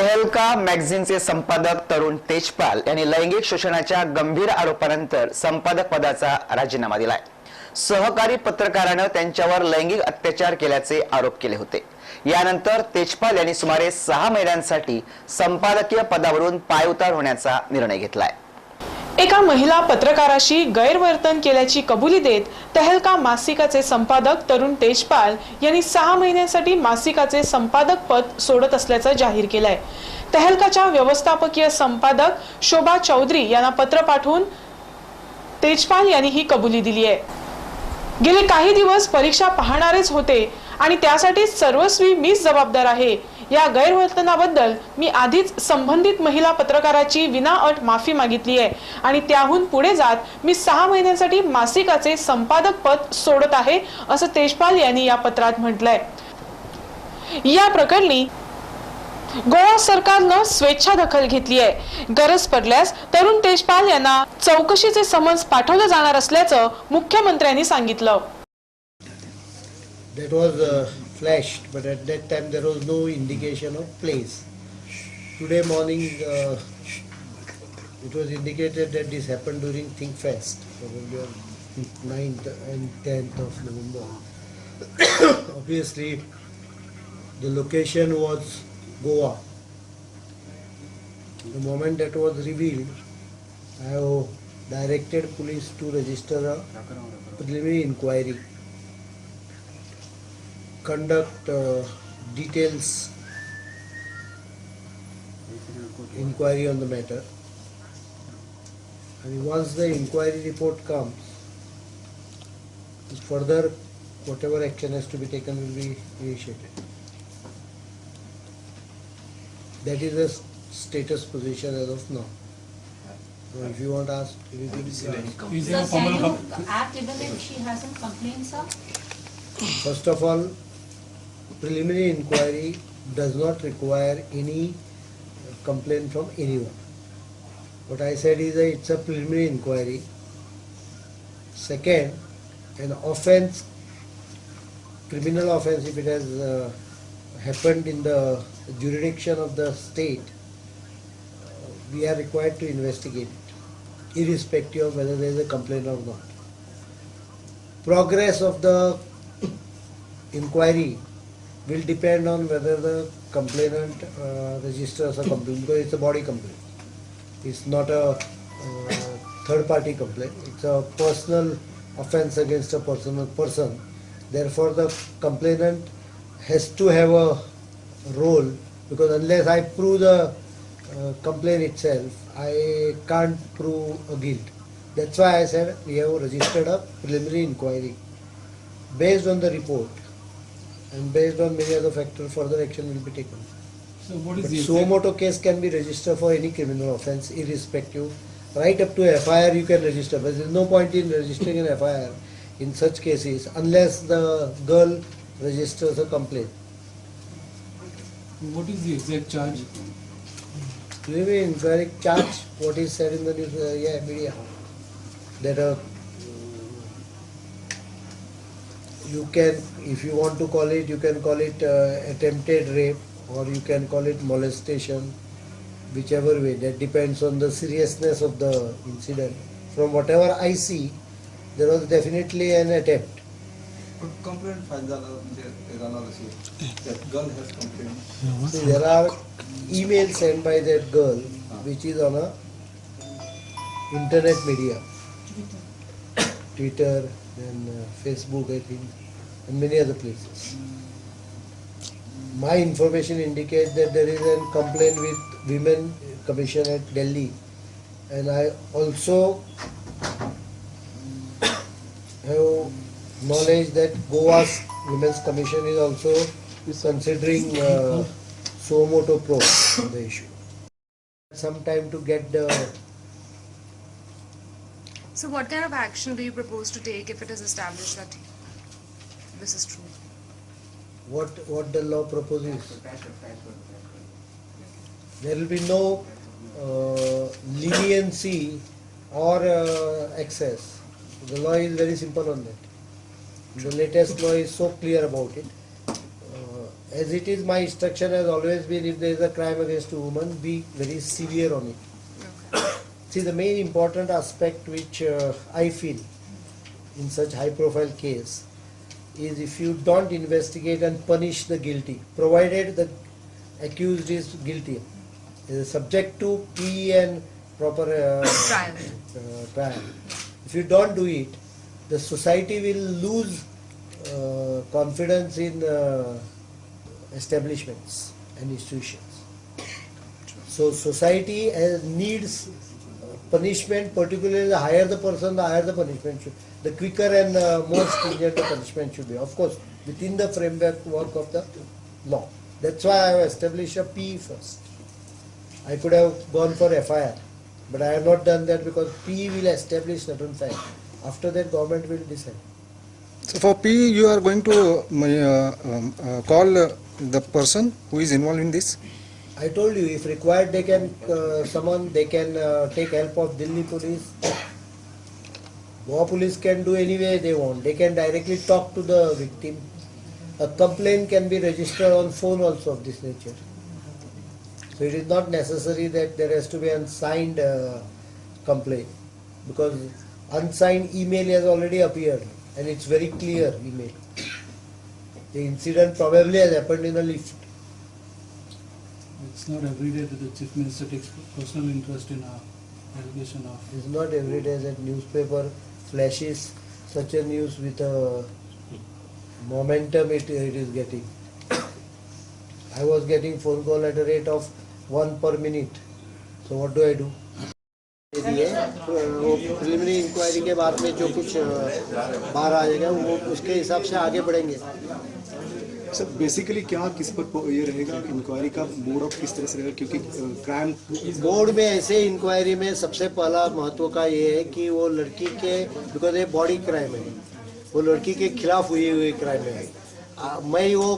तहलका मॅगझिनचे संपादक तरुण तेजपाल यांनी लैंगिक शोषणाच्या गंभीर आरोपानंतर संपादक पदाचा राजीनामा दिलाय। सहकारी पत्रकाराने त्यांच्यावर लैंगिक अत्याचार केल्याचे आरोप केले होते। यानंतर तेजपाल यांनी सुमारे 6 महिन्यांसाठी संपादकीय पदावरून पायउतार होण्याचा निर्णय घेतलाय। एका महिला पत्रकाराशी गैरवर्तन केल्याची कबुली देत तहलका मासिकाचे संपादक तरुण तेजपाल यांनी 6 महिन्यांसाठी मासिकाचे संपादक पद सोडत असल्याचं जाहीर केलंय। तहलकाच्या व्यवस्थापकीय संपादक शोभा चौधरी यांना पत्र पाठवून तेजपाल यांनी ही कबुली दिली आहे। गेले काही दिवस परीक्षा पाहणारेच होते आणि त्यासाठी सर्वस्वी मीच जबाबदार आहे। या गैरवर्तनाबद्दल मी आधीच संबंधित महिला पत्रकाराची विनाअट माफी मागितली आहे आणि त्याहून पुढे जात मी 6 महिन्यांसाठी मासिकाचे संपादक पद सोडत आहे असं तेजपाल यांनी या पत्रात म्हटलंय। या प्रकरणी गोवा सरकारनं स्वेच्छा दखल घेतली आहे। गरज पडल्यास तरुण तेजपाल यांना चौकशीचे समन्स पाठवलं जाणार असल्याचं मुख्यमंत्र्यांनी सांगितलं। That was flashed, but at that time there was no indication of place. Today morning it was indicated that this happened during ThinkFest, probably on 9th and 10th of November. Obviously the location was Goa. The moment that was revealed, I have directed police to register a preliminary inquiry, conduct details inquiry on the matter, and once the inquiry report comes, further whatever action has to be taken will be initiated. That is the status position as of now. So if you want to ask anything, Sir, can you act even if she hasn't complained, sir? first of all, preliminary inquiry does not require any complaint from anyone. What I said is that it's a preliminary inquiry. Second, an offence, criminal offence, if it has happened in the jurisdiction of the state, we are required to investigate it, irrespective of whether there is a complaint or not. Progress of the inquiry will depend on whether the complainant registers a complaint, because it's a body complaint. It's not a third party complaint. It's a personal offence against a person. Therefore the complainant has to have a role, because unless I prove the complaint itself, I can't prove a guilt. That's why I said we have registered a preliminary inquiry. Based on the report and based on many other factors, further action will be taken. So what is But the suo moto case can be registered for any criminal offence, irrespective. Right up to FIR you can register, but there is no point in registering an FIR in such cases unless the girl registers a complaint. What is the exact charge? Preliminary inquiry charge, what is said in the news, media, that you can, if you want to call it, you can call it attempted rape, or you can call it molestation, whichever way. That depends on the seriousness of the incident. From whatever I see, there was definitely an attempt. Complaint file that girl has complained. So there are emails sent by that girl, which is on a internet media, Twitter and Facebook, I think, and many other places. My information indicates that there is a complaint with Women Commission at Delhi, and I also have knowledge that Goa's Women's Commission is also considering suo moto probe on the issue. Some time to get the. So what kind of action do you propose to take if it is established that this is true? What the law proposes. There will be no leniency or excess. The law is very simple on that. The latest law is so clear about it. as it is, my instruction has always been, if there is a crime against a woman, be very severe on it. See, the main important aspect which I feel in such high profile case is if you don't investigate and punish the guilty, provided the accused is guilty, is subject to plea and proper Trial. trial. If you don't do it, the society will lose confidence in establishments and institutions. So society needs punishment, particularly the higher the person, the higher the punishment should, the quicker and more stringent the punishment should be. Of course, within the framework of the law. That's why I have established a P first. I could have gone for FIR, but I have not done that because P will establish certain fact. After that, government will decide. So for P, you are going to call the person who is involved in this? I told you, if required, they can summon, they can take help of Delhi police. Goa police can do any way they want. They can directly talk to the victim. A complaint can be registered on phone also of this nature. So it is not necessary that there has to be unsigned complaint, because unsigned email has already appeared and it's very clear email. The incident probably has happened in a lift. It's not every day that the chief minister takes personal interest in a allegation of. It's not every day that newspaper flashes such a news with a momentum it is getting. I was getting phone call at a rate of 1 per minute. So what do I do? वो preliminary inquiry के बाद में जो कुछ बाहर आ जाएगा वो उसके हिसाब से आगे बढ़ेंगे. सर बेसिकली क्या किस पर ये रहेगा, इंक्वायरी का मोड ऑफ किस तरह से रहेगा, क्योंकि क्राइम बोर्ड में ऐसे इंक्वायरी में सबसे पहला महत्व का ये है कि वो लड़की के, बिकॉज ये बॉडी क्राइम है, वो लड़की के खिलाफ हुई क्राइम है. मैं वो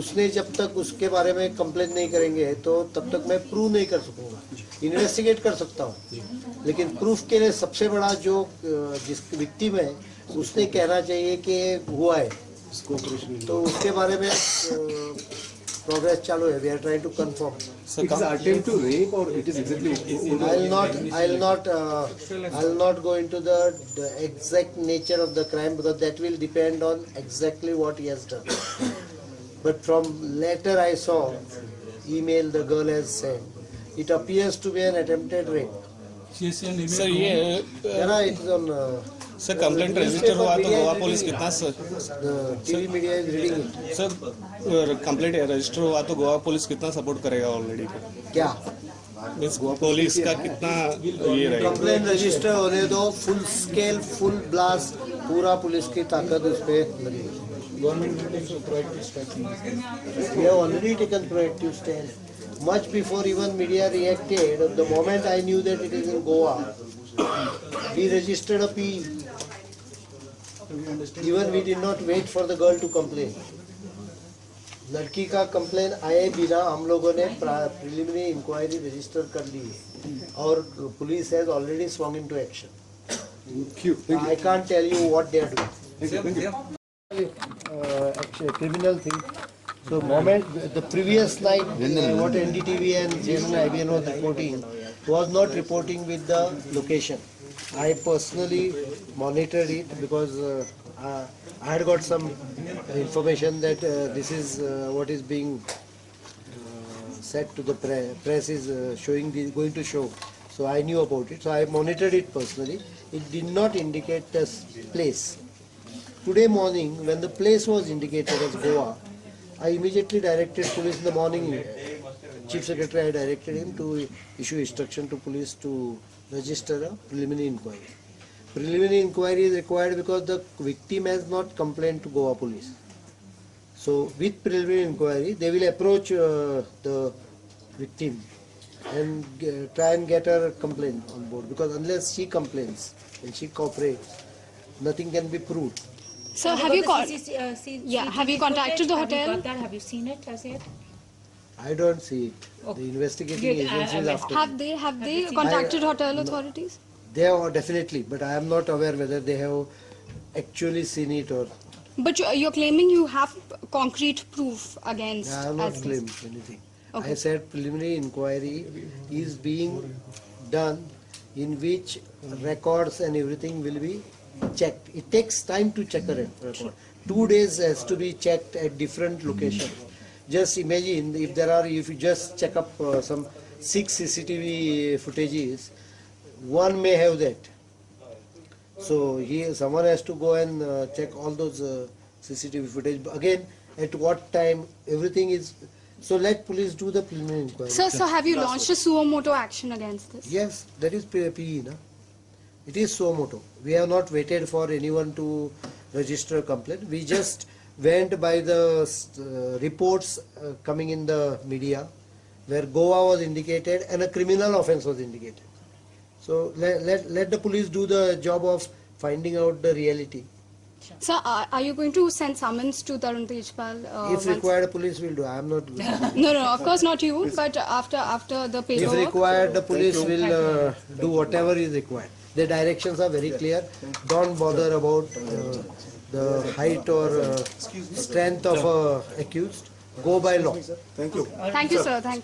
उसने जब तक उसके बारे में कंप्लेन नहीं करेंगे तो तब तक मैं प्रूव नहीं कर सकूंगा. इन्वेस्टिगेट कर सकता हूँ, लेकिन प्रूफ के लिए सबसे बड़ा जो जिस विक्टिम है उसने कहना चाहिए कि हुआ है, तो उसके बारे में प्रोग्रेस चालू है. We are trying to confirm. It is attempt to rape or it is exactly I'll not go into the exact nature of the crime because that will depend on exactly what he has done. But from later I saw email the girl has sent. It appears to be an attempted rape. Sir ये It is on. Sir complaint register हुआ तो Goa police कितना The TV media is reading it. Sir complaint register हुआ तो Goa police कितना support करेगा already? क्या? Means police का कितना ये रहेगा? कंप्लेंट रजिस्टर होने दो, फुल स्केल फुल ब्लास्ट, पूरा पुलिस की ताकत उस पर लगेगी. We have already taken proactive stand. Much before even media reacted, the moment I knew that it is in Goa, we registered a P. Even we did not wait for the girl to complain. लड़की का complain आए बिना हम लोगों ने preliminary inquiry register कर ली है और police has already swung into action. I can't tell you what they are doing. Criminal thing. So moment the previous night what NDTV and JNN IBN was reporting was not reporting with the location. I personally monitored it because I had got some information that this is what is being said to the press is going to show. So I knew about it. So I monitored it personally. It did not indicate the place. Today morning, when the place was indicated as Goa, I immediately directed police in the morning. Chief Secretary, I directed him to issue instruction to police to register a preliminary inquiry. Preliminary inquiry is required because the victim has not complained to Goa police. So with preliminary inquiry, they will approach the victim and try and get her complaint on board, because unless she complains and she cooperates, nothing can be proved. So have you have you contacted the hotel? Have you seen it as yet? I don't see it. The investigating agencies after. Have they contacted hotel authorities? They have definitely, but I am not aware whether they have actually seen it or But you're claiming you have concrete proof against. I have not as this. claimed anything. Okay. I said preliminary inquiry is being done in which records and everything will be checked. It takes time to check a record. 2 days has to be checked at different locations. Just imagine if you just check up some 6 CCTV footages, one may have that. So someone has to go and check all those CCTV footage. Again, at what time, everything is... So let police do the preliminary inquiry. So have you launched a suo moto action against this? Yes, that is PE, na? It is suo moto. We have not waited for anyone to register a complaint. We just went by the reports coming in the media where Goa was indicated and a criminal offence was indicated. So let the police do the job of finding out the reality. Sir, are you going to send summons to Tarun Tejpal? If once- required, police will do. I am not. No, of course not you, but after the If paperwork. required, the police will do whatever is required. The directions are very clear. Don't bother about the height or strength of accused. Go by law. Thank you. Thank you, sir. Thank